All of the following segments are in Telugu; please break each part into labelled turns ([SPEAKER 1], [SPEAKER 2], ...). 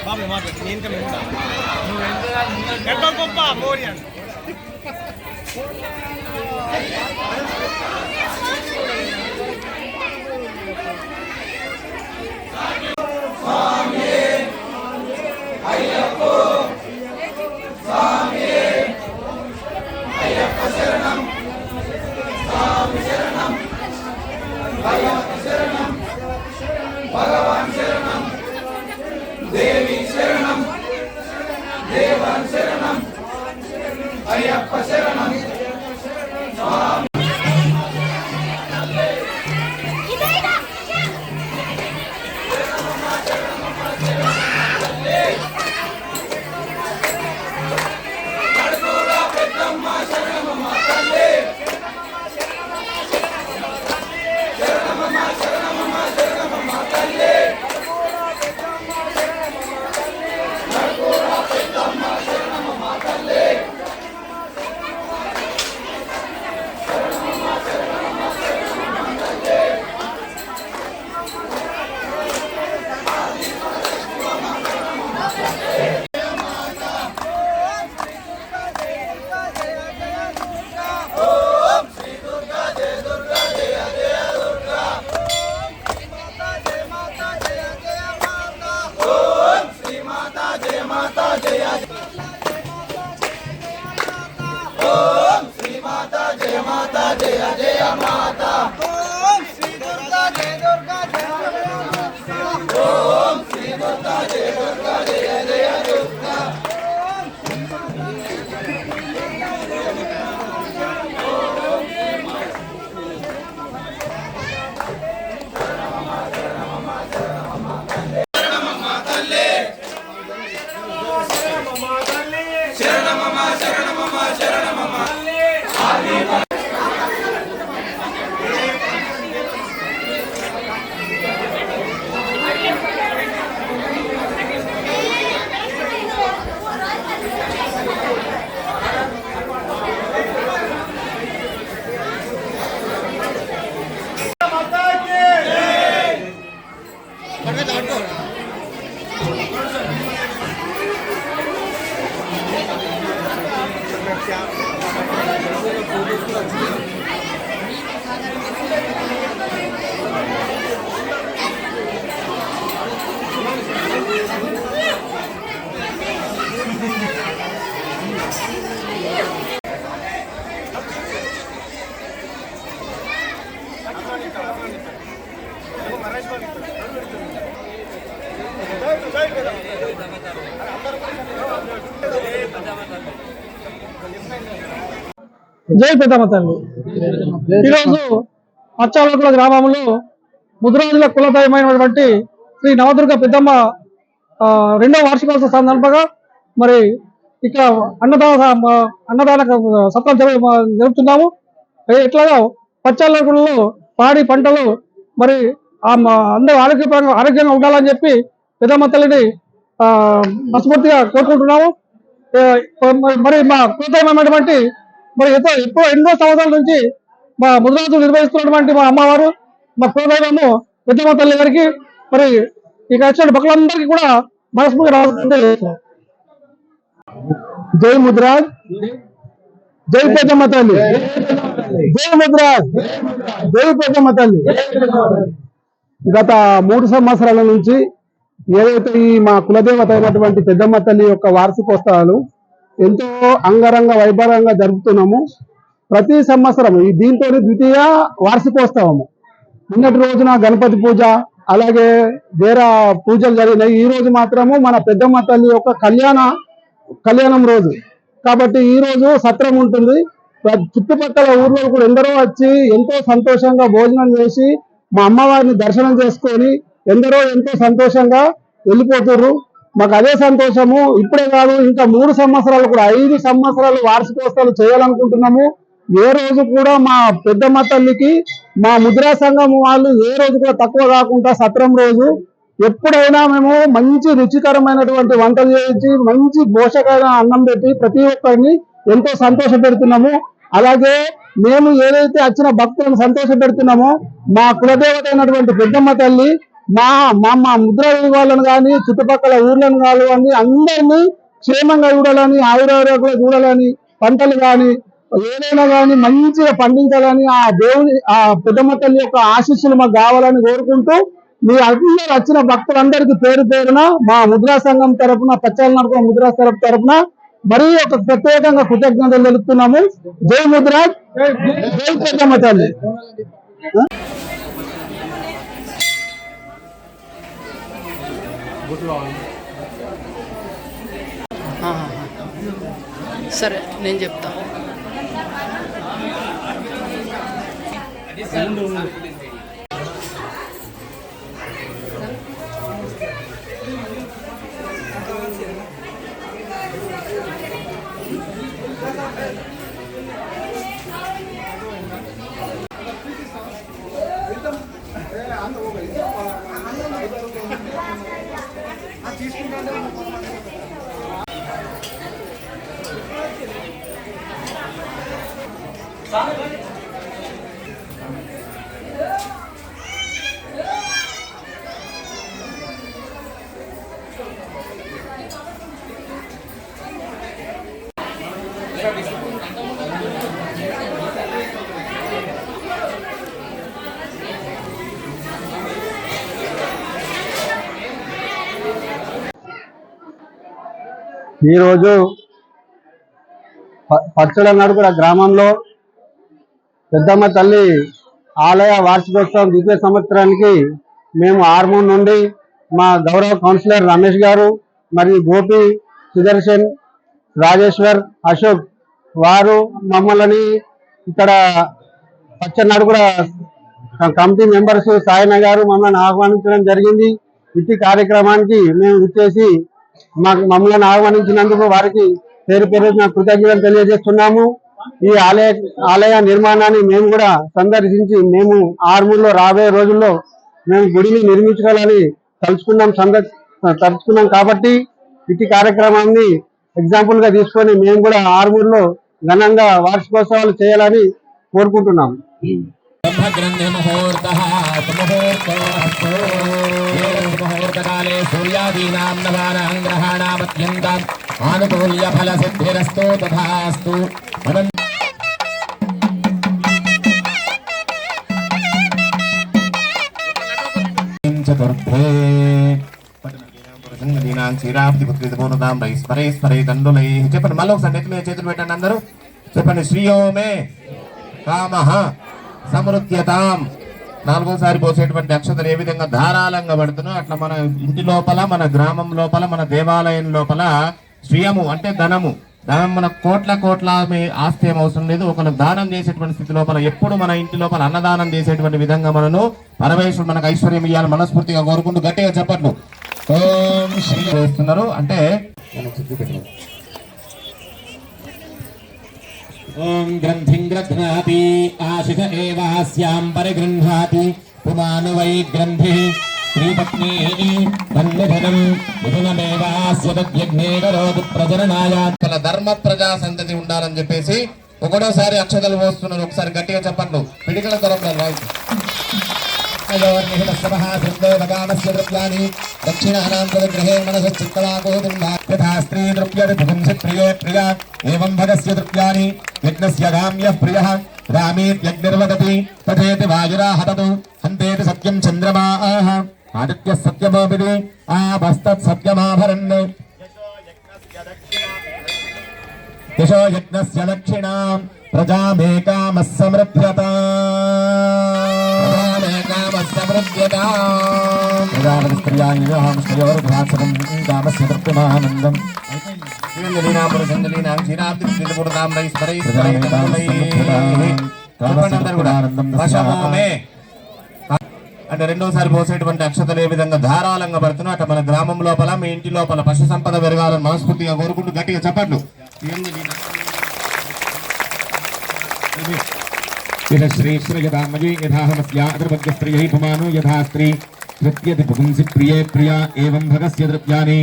[SPEAKER 1] బాబు మాట్లాడు నేను ఇంకా ఎంత గొప్ప మోరి అని
[SPEAKER 2] భగవాన్ శరణం దేవి శరణం దేవన్ శరణం అయ్యప్ప శరణం స్వామి जय जय माता ओम श्री दुर्गा जय दुर्गा जय ओम श्री दुर्गा जय दुर्गा जय जय दुर्गा
[SPEAKER 3] జై పెద్దమ్మ తల్లి. ఈరోజు అచ్చాలకుల గ్రామంలో ముద్రాజుల కులదైవమైనటువంటి శ్రీ నవదుర్గ పెద్దమ్మ 2వ వార్షికోత్సవ సందర్భంగా మరి ఇక్కడ అన్నదాన సత్రం జరుపుతున్నాము. ఇట్లాగా పచ్చాలకులలో పాడి పంటలు మరి అందరూ ఆరోగ్యంగా ఉండాలని చెప్పి పెద్దమ్మ తల్లిని మనస్ఫూర్తిగా కోరుకుంటున్నాము. మరి మా కులదైవమైనటువంటి మరి ఎన్నో సంవత్సరాల నుంచి మా ముద్రాజులు నిర్వహిస్తున్నటువంటి మా అమ్మవారు మా కులదైవము పెద్దమ్మ తల్లి గారికి మరి ఇక వచ్చిన భక్తులందరికీ కూడా మనస్ఫూర్తిగా రావాల్సిందే. జై ముద్రాజ్, జై పెద్దమ్మ తల్లి, జై ముద్రాజ్, జై పెద్దమ్మ తల్లి. గత 3 సంవత్సరాల నుంచి ఏదైతే ఈ మా కులదేవత అయినటువంటి పెద్దమ్మ తల్లి యొక్క వార్షికోత్సవాలు ఎంతో అంగరంగ వైభవంగా జరుపుతున్నాము. ప్రతి సంవత్సరం దీంతో ద్వితీయ వార్షికోత్సవము. నిన్నటి రోజున గణపతి పూజ, అలాగే వేరే పూజలు జరిగినాయి. ఈ రోజు మాత్రము మన పెద్దమ్మ తల్లి యొక్క కళ్యాణం రోజు కాబట్టి ఈ రోజు సత్రం ఉంటుంది. చుట్టుపక్కల ఊర్లో కూడా ఎందరో వచ్చి ఎంతో సంతోషంగా భోజనం చేసి మా అమ్మవారిని దర్శనం చేసుకొని ఎంతో సంతోషంగా వెళ్ళిపోతుర్రు. మాకు అదే సంతోషము. ఇప్పుడే కాదు, ఇంకా 3 సంవత్సరాలు కూడా 5 సంవత్సరాలు వార్షికోత్సవాలు చేయాలనుకుంటున్నాము. ఏ రోజు కూడా మా పెద్దమ్మ తల్లికి మా ముద్రా సంఘం వాళ్ళు ఏ రోజు కూడా తక్కువ కాకుండా సత్రం రోజు ఎప్పుడైనా మేము మంచి రుచికరమైనటువంటి వంటలు చేయించి మంచి పోషకమైన అన్నం పెట్టి ప్రతి ఒక్కరిని ఎంతో సంతోష పెడుతున్నాము. అలాగే మేము ఏదైతే వచ్చిన భక్తులను సంతోష పెడుతున్నామో మా కులదేవత అయినటువంటి పెద్దమ్మ తల్లి మా మా ముద్ర వాళ్ళను కానీ చుట్టుపక్కల ఊర్లను కానీ అందరినీ క్షేమంగా చూడాలని, ఆయురారోగ్యంగా చూడాలని, పంటలు కానీ ఏదైనా కానీ మంచిగా పండించాలని ఆ దేవుని ఆ పెద్దమ్మ తల్లి యొక్క ఆశీస్సులు మాకు కావాలని కోరుకుంటూ మీ అందరూ వచ్చిన భక్తులందరికీ పేరు పేరున మా ముద్రా సంఘం తరఫున పచ్చాల నడుపుల ముద్రా తరఫున మరీ ఒక ప్రత్యేకంగా కృతజ్ఞతలు తెలుపుతున్నాము. జై ముద్రా, జై పెద్దమ్మ తల్లి.
[SPEAKER 4] సరే నేను చెప్తా.
[SPEAKER 3] ఈరోజు పచ్చల నడుకుల గ్రామంలో పెద్దమ్మ తల్లి ఆలయ వార్షికోత్సవం ద్వితీయ సంవత్సరానికి మేము ఆర్మూర్ నుండి మా గౌరవ కౌన్సిలర్ రమేష్ గారు మరియు గోపి, సుదర్శన్, రాజేశ్వర్, అశోక్ వారు మమ్మల్ని ఇక్కడ పచ్చనడుకుల కమిటీ మెంబర్స్ సాయన గారు మమ్మల్ని ఆహ్వానించడం జరిగింది. ఇట్టి కార్యక్రమానికి మేము ఇచ్చేసి మమ్మల్ని ఆహ్వానించినందుకు వారికి పేరు పేరున కృతజ్ఞతలు తెలియజేస్తున్నాము. ఈ ఆలయ నిర్మాణాన్ని మేము కూడా సందర్శించి మేము ఆర్మూర్లో రాబోయే రోజుల్లో మేము గుడిని నిర్మించుకోవాలని తలుచుకున్నాం కాబట్టి ఇట్టి కార్యక్రమాన్ని ఎగ్జాంపుల్ గా తీసుకొని మేము కూడా ఆర్మూర్లో ఘనంగా వార్షికోత్సవాలు చేయాలని కోరుకుంటున్నాం.
[SPEAKER 5] सूर्यादीनां नवानां ग्रहाणामत्यन्ताम् आनुकूल्य फलसिद्धिरस्तु तथास्तु। चतुर्थे చెప్పండి. మళ్ళీ ఒకసారి నెత్తి మీద చేతులు పెట్టండి అందరూ. చెప్పండి. శ్రీయోమే కామః సమృద్ధ్యతాం. నాలుగోసారి పోసేటువంటి అక్షతలు ఏ విధంగా ధారాళంగా పడుతున్నాయో అట్లా మన ఇంటి లోపల, మన గ్రామం లోపల, మన దేవాలయం లోపల శ్రీయము అంటే ధనము. ధనం మన కోట్ల ఆస్తి ఏం అవసరం లేదు. ఒకరు దానం చేసేటువంటి స్థితి లోపల ఎప్పుడు మన ఇంటి లోపల అన్నదానం చేసేటువంటి విధంగా మనను పరమేశ్వరుడు మనకు ఐశ్వర్యం ఇవ్వాలని మనస్ఫూర్తిగా కోరుకుంటూ గట్టిగా చెప్పట్లు ఓం శ్రీ చేస్తున్నారు. అంటే ఓం గ్రంథిం గ్రధ్నాతి ఆశిష ఏవాస్యాం పరిగృహ్ణాతి పుమాను వై గ్రంథి శ్రీపత్నీ ధన్యధనం మిథునమేవాస్య తద్యజ్ఞే కరోతు ప్రజననాయ. ధర్మ ప్రజా సంతతి ఉండాలని చెప్పేసి ఒకటోసారి అక్షతలు పోస్తున్నారు. ఒకసారి గట్టిగా చెప్పండి. పిడికల తరంలో దక్షిణానాం గ్రహే మనస చిత్తవాకోదింభా స్త్రీ దృప్యతి పుంసి ప్రియే ప్రియా ఏవం భగస్య దృప్యాని యజ్ఞస్య గామ్యః ప్రియః రామేత్యగ్నిర్వదతి తథేతి వాయురాహతతు హంతేతి సత్యం చంద్రమాః ఆదిత్యః సత్యమోపితి ఆపస్తత్ సత్యమాభరన్ యశో యజ్ఞస్య దక్షిణాం ప్రజామేకామః సమృద్ధ్యతాం అంటే రెండోసారి పోసేటువంటి అక్షతలు ఏ విధంగా ధారాళంగా పడుతున్నాయి అట్లా మన గ్రామం లోపల, మీ ఇంటి లోపల పశు సంపద పెరగాలని మనస్ఫూర్తిగా కోరుకుంటూ గట్టిగా చెప్పట్లు. यथा श्री श्रयदामये यथाहमस्या अदर्भग्यस्त्रियै पुमानो यथा स्त्री कृत्यति पुंसि प्रिये प्रिया एवं भगस्य द्रव्याणि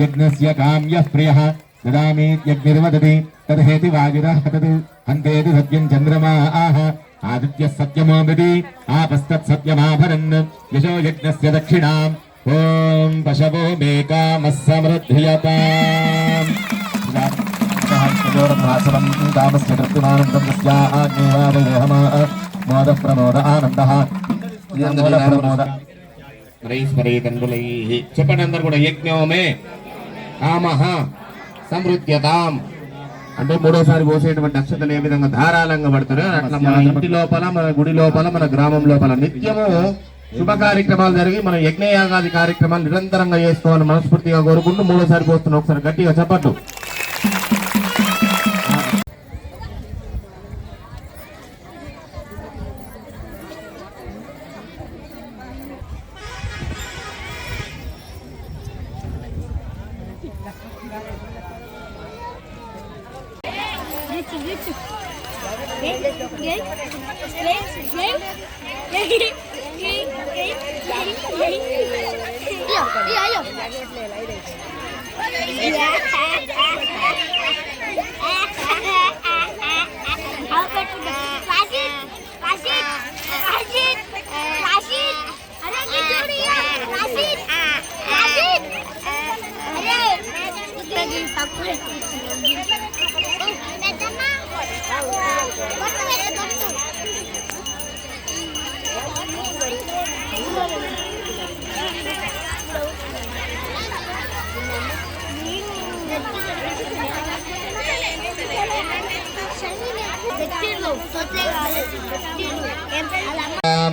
[SPEAKER 5] यज्ञस्य काम्यः प्रियः ददामि यज्ञर्वदति तदहेति वायुरः तद् हन्तेति सत्यं चन्द्रमा आह आदित्यः सत्यमोऽविदि आपस्तत् सत्यमाभरन् यशो यज्ञस्य दक्षिणाम् ॐ पशवो मे कामः समृद्ध्यताम् जोरभासवं कामस्य कृत्रिमानन्दं तस्या आज्ञेयावयहमा मोदः प्रमोद आनन्दः प्रमोद स्मरेतन्मुलैः చెప్పండి అందరూ కూడా యజ్ఞోమే కామః సమృద్ధ్యతాం అంటే మూడోసారి పోసేటువంటి అక్షతలు ఏ విధంగా ధారాళంగా పడతారో అట్లా మన ఇంటి లోపల మన గుడి లోపల మన గ్రామం లోపల నిత్యము శుభ కార్యక్రమాలు జరిగి మన యజ్ఞయాగాది కార్యక్రమాలు నిరంతరంగా చేసుకోవాలని మనస్ఫూర్తిగా కోరుకుంటూ మూడోసారి పోస్తున్నాం. ఒకసారి గట్టిగా చెప్పట్టు.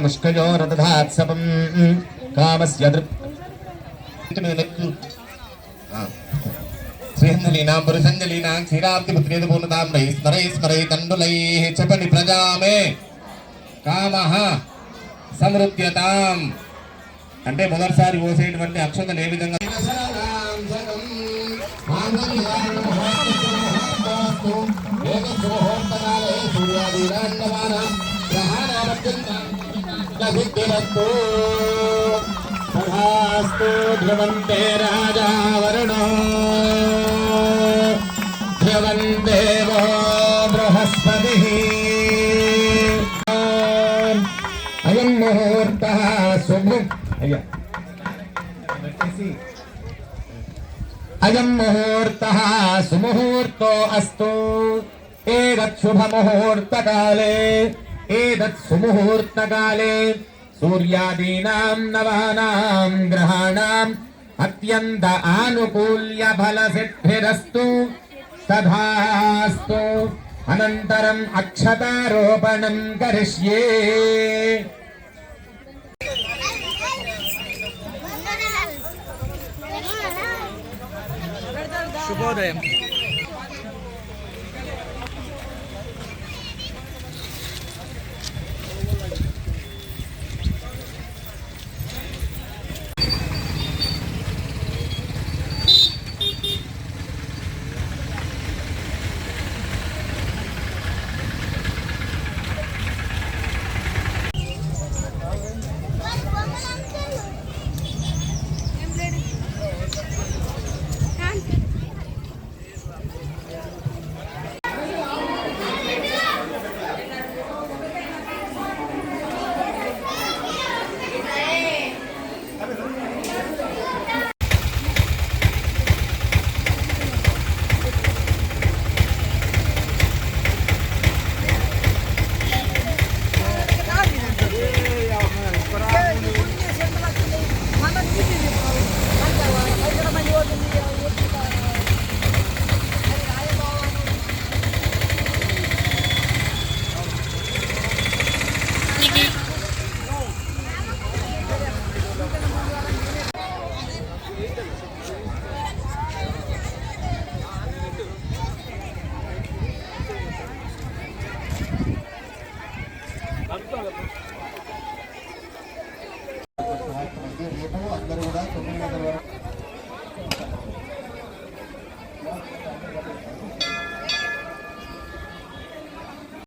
[SPEAKER 5] ముష్కయో రథాత్సవం కామస్య శ్రీంజలీనాం పురుషంజలీనాం క్షీరాబ్ది పుత్రేది పూర్ణతాం రై స్మరై స్మరై తండులై చెప్పండి. ప్రజామే కామః సమృద్ధ్యతాం అంటే మొదటిసారి పోసేటువంటి అక్షతలు ఏ విధంగా ధ్రువంతే రాజా వరుణో ధ్రువందేవో బృహస్పతి అయం ముహూర్త శుభం అయం ముహూర్త సుముహూర్తో అస్తు ఏదత్ శుభముహూర్తకాలే ఏదత్ సుముహూర్తకాలే సూర్యాదీనాం నవానాం గ్రహాణాం అత్యంత ఆనుకూల్య ఫలసిద్ధిరస్తు తథాస్తు. అనంతరం అక్షతారోపణం కరిష్యే.
[SPEAKER 1] శుభోదయం.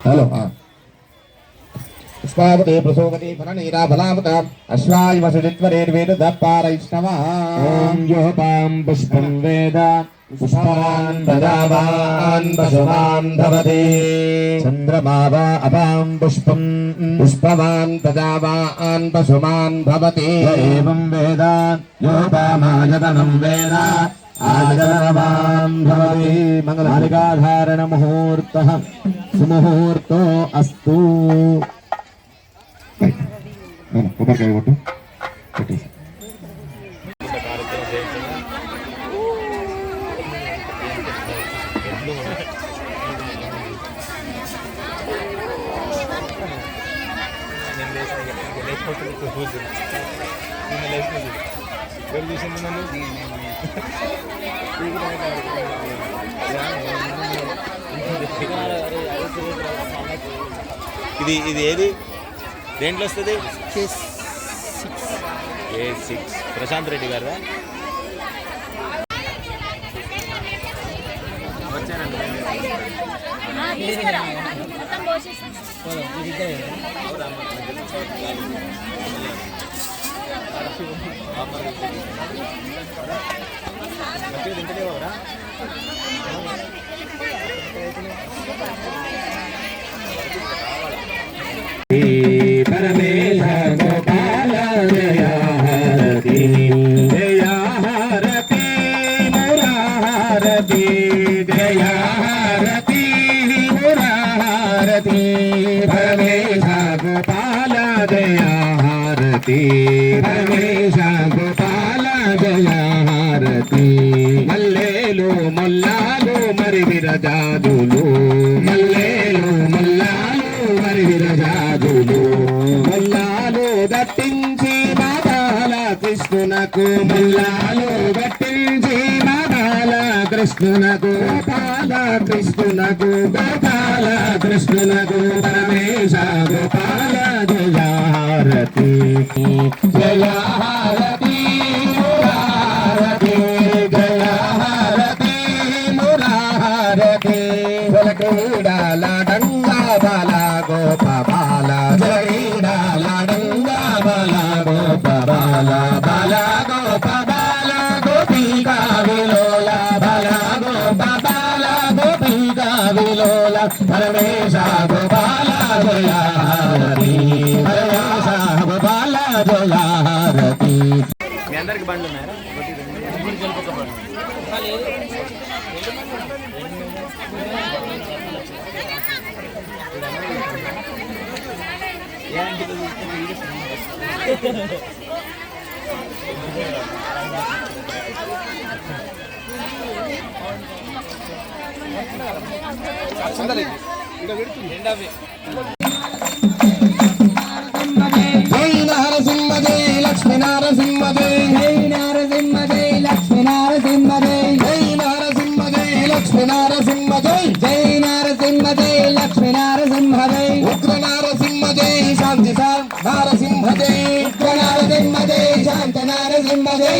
[SPEAKER 5] హలో పుష్పావతే ప్రసోగతే ఫలనీరా ఫలావత అశ్వాయ వసుడిత్వరేర్వేదపారైష్ణవ ఓం యోపాం పుష్పం వేద పుష్పాన్ ప్రజావాన్ పశుమాన్ భవతి చంద్రమావా అపాం పుష్పం పుష్పవాన్ ప్రజావాన్ పశుమాన్ భవతి ఏవం వేద యోపామాయతనం వేద ఆజనవాన్ భవతి మంగళానికాధారణ ముహూర్తః సుముహూర్తో అస్తు. కొబ్బరికాయ కొట్టు పెట్టేసి
[SPEAKER 1] ఇది ఏది దేంట్లో వస్తుంది? A6 ప్రశాంత్ రెడ్డి గారు
[SPEAKER 5] పరమేశ గోపాల జయ హారతి జయ హారతి మురారతి జయ హారతి మురారతి పరమేశ గోపాల జయ హారతి పరమేశ గోపాల జయ హారతి మల్లేలు మొల్లాలు మరి విరజాదులు మల్లేలు మొల్లాలు మరి విరజాదులు మల్లాలు దట్టించి బాబాల కృష్ణునకు మల్లాలు దట్టించి బాబాల కృష్ణునకు గోపాల కృష్ణునకు గోపాల కృష్ణునకు పరమేశ గోపాల జయ హారతి జయ హారతి మురారతి జయ హారతి మురారతి క్రీడాలాడంగా బాల గోపాల క్రీడాలాడంగా బాల గోపాల బాల గోపాల గోపికా విలోల బాల గోపాల గోపికా విలోల పరమేశ గోపాల జయ హారతి పరమేశ గోపాల జయ హారతి.
[SPEAKER 1] మీ అందరికి బండ్లు ఉన్నాయా?
[SPEAKER 5] జై నరసింహ జై లక్ష్మీ నరసింహ జై జై నరసింహ జై లక్ష్మీ నరసింహ జై జై నరసింహ జై లక్ష్మీ నరసింహ జై జై నరసింహ జై లక్ష్మీ నరసింహ జై ఉగ్ర నరసింహ జై శాంతి నరసింహ జై ఉగ్ర నరసింహ జై శాంత నరసింహ జై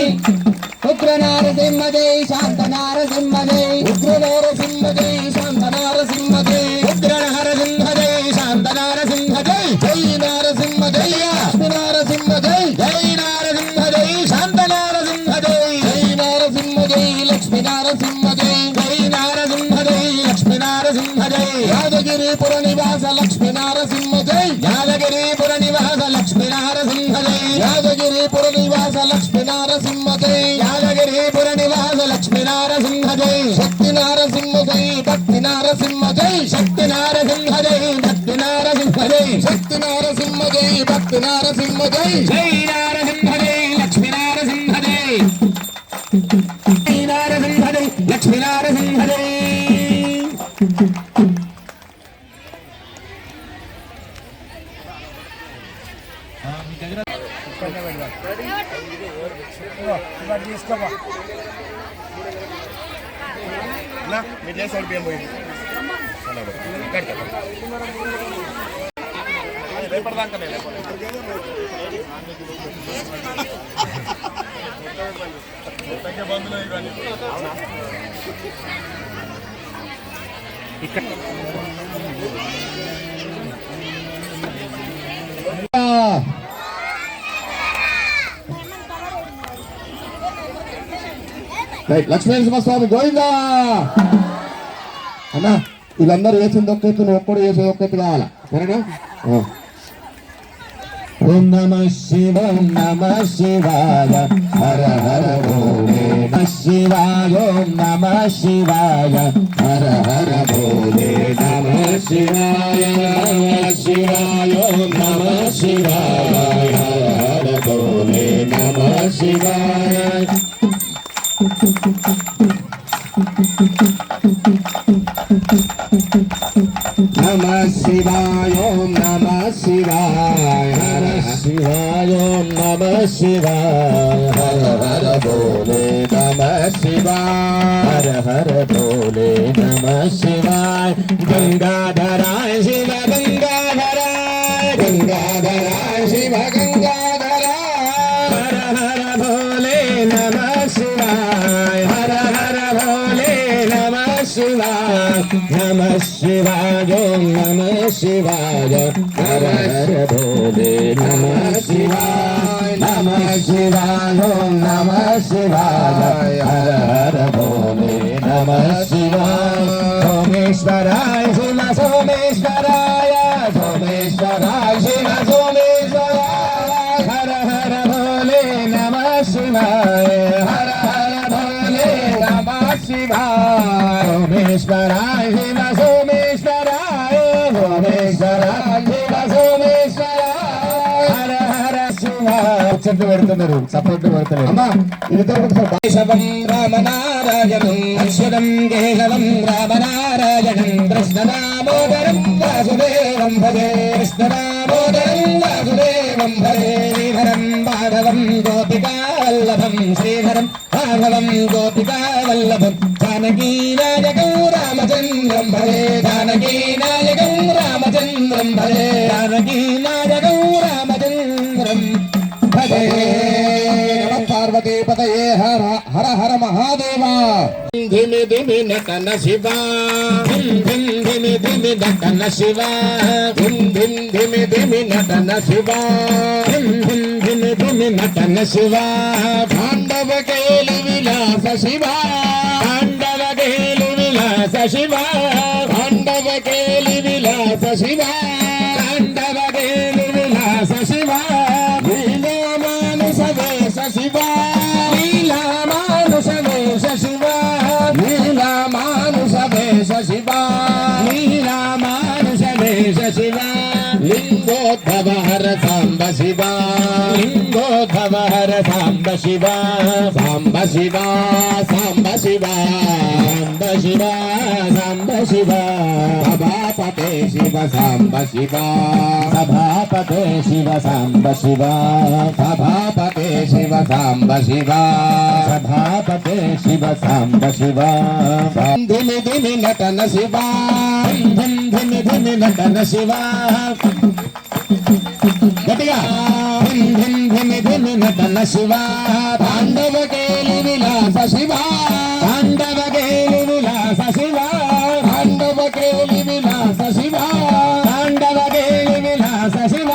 [SPEAKER 5] ఉగ్ర నరసింహ జై శాంత నరసింహ జై ఉగ్ర నరసింహ జై శాంత నరసింహ జై ఉగ్ర నరసింహ జై శాంత నరసింహ జై జై నరసింహ జై లక్ష్మీ నరసింహ జై జై నరసింహ జై శాంత నరసింహ జై జై నరసింహ జై లక్ష్మీ నరసింహ జై జై నరసింహ జై లక్ష్మీ నరసింహ జై యాదగిరిపుర నివాస లక్ష్మీ నరసింహ జై యాదగిరిపుర నివాస లక్ష్మీ నరసింహ జై యాదగిరిపుర నివాస లక్ష్మీ నరసింహ జై యాదగిరిపుర నివాస లక్ష్మీ నరసింహ జై శక్తి నరసింహ జై భక్తి నరసింహ జై శక్తి నరసింహ జై భక్తి నరసింహ జై శక్తి నరసింహ జై భక్తి నరసింహ జై జై నరసింహ జై లక్ష్మీ నరసింహ జై జై నరసింహ జై లక్ష్మీ నరసింహ జై.
[SPEAKER 1] తీసుకోమా మీరు చేసి ఓడిపోయాం పోయింది రేపటిదాకా బంధువులు ఇవన్నీ ఇక్కడ
[SPEAKER 5] లక్ష్మీనరసింహస్వామి గోవిందా. అన్నా వీళ్ళందరూ వేసింది ఒక్క ఎత్తు, నువ్వు ఒక్కడు వేసేది ఒక్క ఎత్తు కావాలా, సరేనా? ఓం నమ శివ నమ శివాయ హర హర భోలే నమ శివాయ ఓం నమ శివాయ హర హర భోలే నమ శివాయ నమ శివాయ ఓం నమ శివాయ హర హర భోలే నమ శివాయ. నమ శివాయ ఓం నమ శివాయ హర శివాయ ఓం నమ శివాయ హర హర భోలే నమ శివాయ హర హర భోలే నమ శివాయ. గంగాధరాయ శివ గంగాధరాయ గంగాధరాయ శివ గంగాధరాయ హర హర భోలే నమ శివాయ హర హర భోలే నమ శివాయ. నమ శివాయ ఓం నమ శివాయ హర హర భోలే నమ శివాయ నమ శివాయ ఓం నమ శివాయ హర హర భోలే నమ శివాయ. సోమేశ్వరాయ శివ సోమేశ్వరాయ సోమేశ్వరాయ శివ సోమేశ్వరాయ హర హర భోలే నమ శివాయ హర హర భోలే నమ శివాయ. సోమేశ్వరాయ శివ సోమేశ్వరాయ సోమేశ్వరాయ శివ సోమేశ్వరాయ హర హర శివాయ. చెట్టు పెడుతున్నారు, సపోర్ట్ పెడతలేదు అమ్మా. కేశవం రామనారాయణం అశ్వరం కేశవం రామనారాయణం కృష్ణదామోదరం వాసుదేవం భజే కృష్ణదామోదరం వాసుదేవం భజే. శ్రీధరం మాధవం గోపికావల్లభం శ్రీధరం మాధవం గోపికావల్లభం జానకీ నాయకం రామచంద్రం భజే జానకీ నాయకం రామచంద్రం భజే జానకీ నాయకం రామచంద్రం భజే. నమః పార్వతీ పతయే హర హర హర మహాదేవా. ధిమి ధిమి నటన శివ ధిమ్ ధిమ్ ధిమి ధిమి నటన శివ ధిమ్ ధిమ్ ధిమి ధిమి నటన శివ ధిమ్ ధిమ్ ధిమి ధిమి నటన శివ. పాండవ కేలి విలాస శివ పాండవ కేలి విలాస శివ పాండవ కేలి విలాస శివ పాండవ కేలి విలాస శివ. లీలా మానుష వేష శివ లీలా మానుష వేష శివ లీలా మానుష వేష శివ లీలా మానుష వేష శివ. లింగోద్భవ హర సాంబ శివ లింగోద్భవ హర సాంబ శివ సాంబ శివ సాంబ శివ సాంబ శివ సాంబ శివ. సభాపతే శివ సాంబ శివ సభాపతే శివ సాంబ శివ సభాపతే శివ సాంబ శివ సభాపతే శివ సాంబ శివ. ధిమి ధిమి నటన శివ ధిమ్ ధిమి ధిమి నటన శివ. గట్టిగా ధిమ్ ధిమ్ ధిమి ధిమి నటన శివ. పాండవ కేలి విలాస శివ పాండవ కేలి విలాస శివ పాండవ కేలి విలాస శివ పాండవ కేలి విలాస శివ.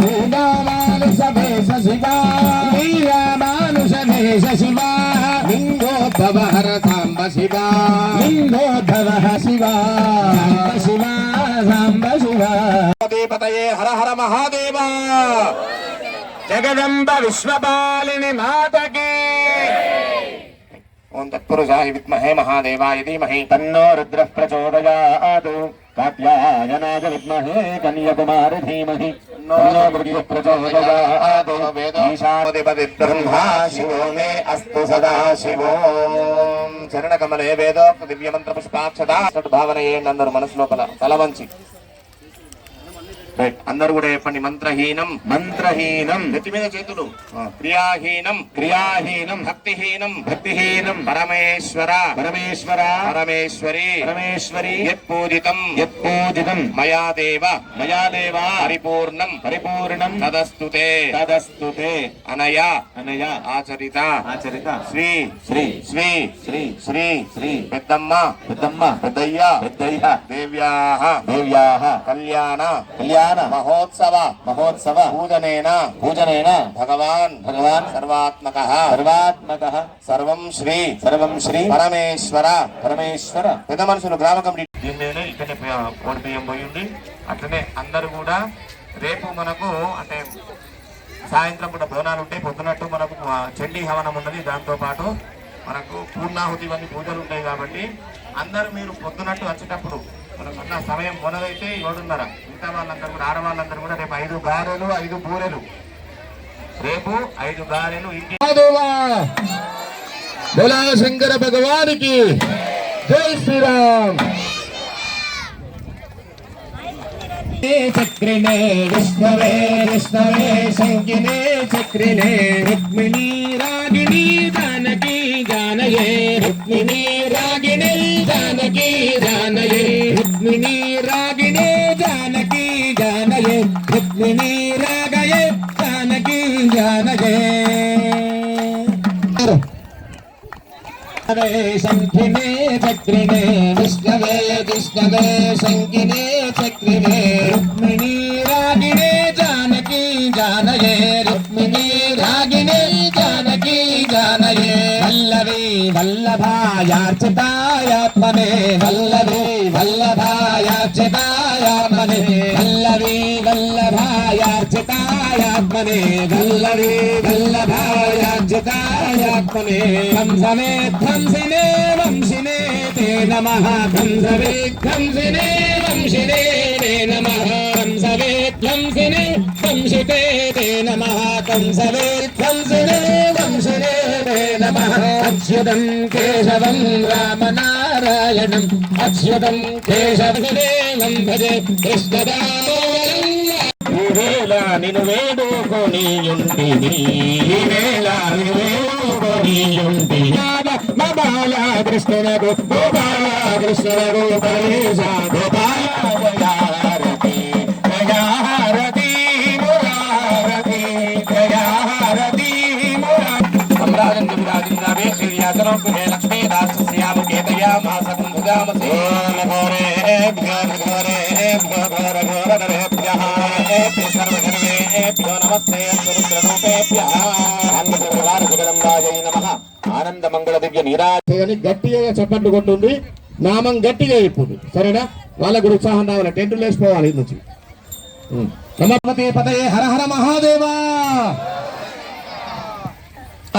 [SPEAKER 5] లీలా మానుష వేష శివ లీలా మానుష వేష శివ లింగోద్భవ హర సాంబ శివ లింగోద్భవ శివ సాంబ శివ సాంబ శివ. పతయే హర హర మహాదేవా. జగదంబ విశ్వపాలిని మాతకి. ఓం తత్పురుషాయ విద్మహే మహాదేవాయ ధీమహి తన్నో రుద్రః ప్రచోదయాత్. కాత్యాయనాయ విద్మహే కన్యాకుమారి ధీమహి తన్నో రుద్రః ప్రచోదయాత్. ఈశానోధిపతి బ్రహ్మా శివో మే అస్తు సదా శివో. చరణకమలే వేదోక్త దివ్యమంత్ర పుష్పాక్షతా భావన చేయండి అందరూ మనసు లోపల తల వంచి. అందరూ కూడా చెప్పండి. మంత్రహీనం మంత్రహీనం నెత్తి మీద చేతులు. క్రియాహీనం క్రియాహీనం భక్తిహీనం భక్తిహీనం. పరమేశ్వర పరమేశ్వర పరమేశ్వరి పరమేశ్వరి. యత్పూజితం యత్పూజితం మయా దేవ మయా దేవ పరిపూర్ణం పరిపూర్ణం. తదస్తుతే తదస్తుతే. అనయ అనయ ఆచరిత ఆచరిత. శ్రీ శ్రీ శ్రీ శ్రీ శ్రీ శ్రీ. పెద్దమ్మ పెద్దమ్మ పెద్దయ్య పెద్దయ్య. దేవ్యాః దేవ్యాః. కళ్యాణ కళ్యాణ మహోత్సవ మహోత్సవ పూజనేన భగవాన్ సర్వాత్మక సర్వం శ్రీ పరమేశ్వర పెద్ద మనుషులు గ్రామ కమిటీ దీన్ని ఇక్కడ కోడి బియ్యం పోయింది. అట్లనే అందరూ కూడా రేపు మనకు అంటే సాయంత్రం కూడా బోనాలు ఉంటాయి. పొద్దునట్టు మనకు చండీ హవనం ఉన్నది. దాంతో పాటు మనకు పూర్ణాహుతి ఇవన్నీ పూజలు ఉంటాయి. కాబట్టి అందరూ మీరు పొద్దునట్టు వచ్చేటప్పుడు మనకున్న సమయం మొదలైతే 7:30. మిగతా వాళ్ళందరూ కూడా ఆడవాళ్ళందరూ కూడా రేపు 5 గారెలు 5 బూరెలు రేపు 5 గారెలు బోలా శంకర భగవానికి జై శ్రీరామ్. చక్రిణే విష్ణవే శంకినే చక్రిణే రుక్మిణీ రాగిణీ జానకీ జానయే రుక్మిణీ రాగిణీ జానకీ జానయే రుక్మిణీ రాగిణే జానకీ జానయే రుక్మిణీ రాగయే జానకీ జానయే శంకినే చక్రిణే విష్ణవే శంకినే చక్రిణే రుక్మిణీ రాగిణే జానకీ జానయే రుక్మిణీ రాగిణే జానకీ జానయే వల్లభీ వల్లభాయార్చితాయాత్మనే వల్లభీ వల్లభాయార్చితాయాత్మనే వల్లభీ వల్లభాయార్చితాయాత్మనే వల్లభీ వల్లభాయార్చితాయాత్మనే కంసమే ధ్వంసినే వంశినే తే నమః కంసవే ధ్వంసినే వంశినే తే నమః కంసవే ధ్వంసినే వంశితే తే నమః కంసవే ధ్వంసినే వంశినే తే నమః అచ్యుతం కేశవం రామనారాయణం అచ్యుతం కేశవం భజే కృష్ణదామోదరం ఈవేళ నిన్ను వేడుకొనియుంటిని ఈవేళ నిన్ను వేడుకొనియుంటిని బాల కృష్ణునకు గోపాల కృష్ణునకు పరమేశ గోపాల జయారతి జయారతి మురారతి జయారతి మురారతి రాజేంద్రావే శ్రీయాసనం కుహే లక్ష్మీ దాస్యాముఖే దయామాసం భుజామసే ఘోరే ఘోరే ఘోర ఘోరధరేభ్యః సర్వధర్మేభ్యో నమస్తే రుద్రరూపేభ్యః అన్నపూర్ణాయ జగదంబాయై నమః ఆనంద మంగళ దివ్య నీరాజని గట్టిగా చప్పట్లు కొట్టుంది. నామం గట్టిగా ఇప్పుడు సరేనా? వాళ్ళకు కూడా ఉత్సాహం రావాలి. టెంటులు వేసిపోవాలి ఇది నుంచి. నమస్తే పతయే హర హర మహాదేవా.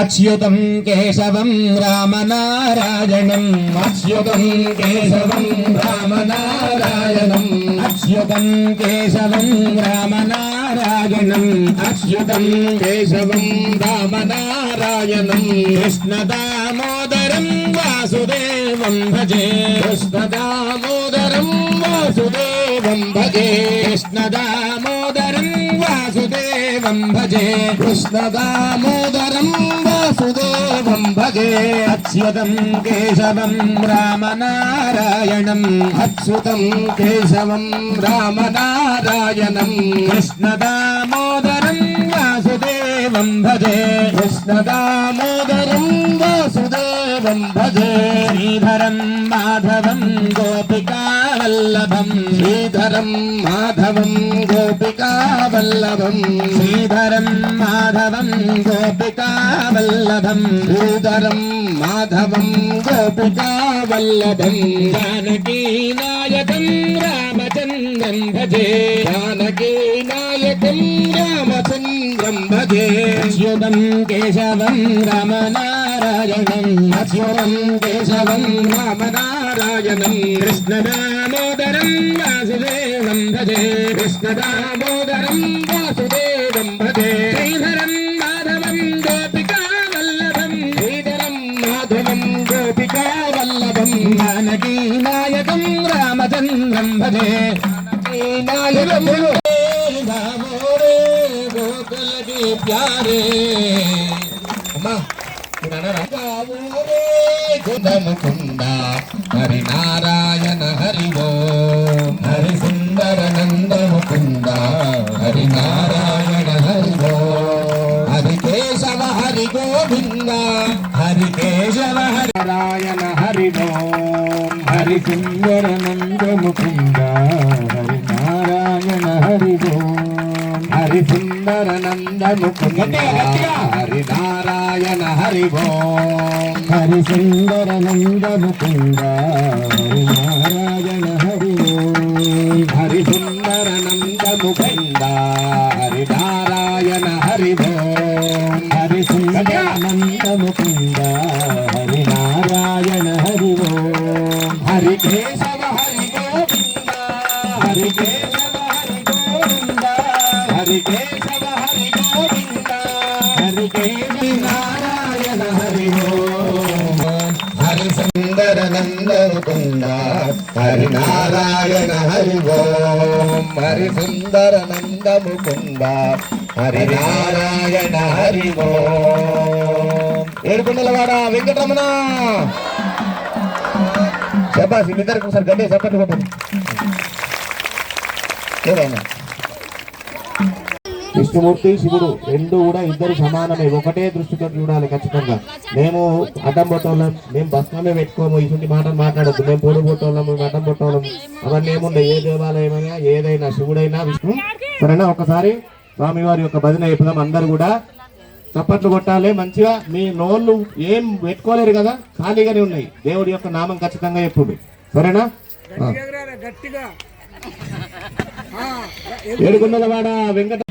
[SPEAKER 5] అచ్యుతం కేశవం రామనారాయణం అచ్యుతం కేశవం రామనారాయణం అచ్యుతం కేశవం రామనారాయణం అచ్యుతం కేశవం రామనారాయణం కృష్ణదామోదరం వాసుదేవం భజే కృష్ణదామోదరం వాసుదేవం భజే కృష్ణదామోదరం వాసుదేవం భజే కృష్ణదామోదరం వాసుదేవం భజే అచ్యుతం కేశవం రామనారాయణం అచ్యుతం కేశవం రామనారాయణం కృష్ణదామోదరం వాసుదేవం భజే కృష్ణదామోదరం వాసుదేవం భజే శ్రీధరం మాధవం గోపికా వల్లభం శ్రీధరం మాధవం గోపికా వల్లభం శ్రీధరం మాధవం గోపికా వల్లభం శ్రీధరం మాధవం గోపికా వల్లభం జానకీ నాయకం రామచంద్రం భజే జానకీ నాయకం రామచంద్రం భజే అచ్యుతం కేశవం రామనారాయణం అచ్యుతం కేశవం రామనారాయణం కృష్ణదామోదరం వాసుదేవం భజే కృష్ణదామోదరం వాసుదేవం భజే శ్రీధరం మాధవం గోపికా వల్లభం శ్రీధరం మాధవం గోపికా వల్లభం జానకీ నాయకం రామచంద్రం భజే నాయకం గావోరే గోకుల కి ప్యారే అమ్మా గావోరే గుందముకుంద హరి నారాయణ హరి ఓం హరి సుందర నందముకుంద హరి నారాయణ హరి ఓం హరి కేశవ హరి గోవింద హరి కేశవ హరి నారాయణ హరి ఓం హరి సుందర నందముకుంద హరి నారాయణ ముకుంద హరి నారాయణ హరి ఓం
[SPEAKER 2] హరి సుందర నంద ముకుంద హరి నారాయణ హరి ఓం
[SPEAKER 5] హరి సుందర నంద ముకుంద హరి నారాయణ హరి ఓం
[SPEAKER 2] హరి సుందర నంద ముకుంద హరి నారాయణ హరి ఓం
[SPEAKER 5] హరి కేశవ హరి గోవింద హరి కేశవ హరి గోవింద హరి కేశవ హరి గోవింద
[SPEAKER 2] హరి కేశవ నారాయణ హరి ఓం
[SPEAKER 5] హరి సుందర నంద ముకుంద హరి నారాయణ హరి ఓం హరి సుందర నంద ముకుంద హరి నారాయణ హరి ఓం ఏడుకొండలవాడ వెంకటరమణ శబాసి మీ ఇద్దరికి ఒకసారి గడ్డే చప్పట్లు కొట్టండి ఏదైనా విష్ణుమూర్తి శివుడు రెండు కూడా ఇద్దరు సమానమే ఒకటే దృష్టితో చూడాలి ఖచ్చితంగా. మేము అడ్డం పొట్టోళ్ళం, మేము బస్నామే పెట్టుకోము, ఇటువంటి మాటలు మాట్లాడద్దు. మేము పొడు పొట్టోళ్ళం, మేము అడ్డం పొట్టోళ్ళం అవన్నీ ఏముండే. ఏ దేవాలయమైనా ఏదైనా శివుడైనా విష్ణు సరేనా. ఒకసారి స్వామివారి యొక్క భజన చెప్పుదాం. అందరు కూడా చప్పట్లు కొట్టాలి మంచిగా. మీ నోళ్ళు ఏం పెట్టుకోలేరు కదా, ఖాళీగానే ఉన్నాయి. దేవుడి యొక్క నామం ఖచ్చితంగా చెప్పుడు సరేనా. ఏడుకొండలవాడ వెంకట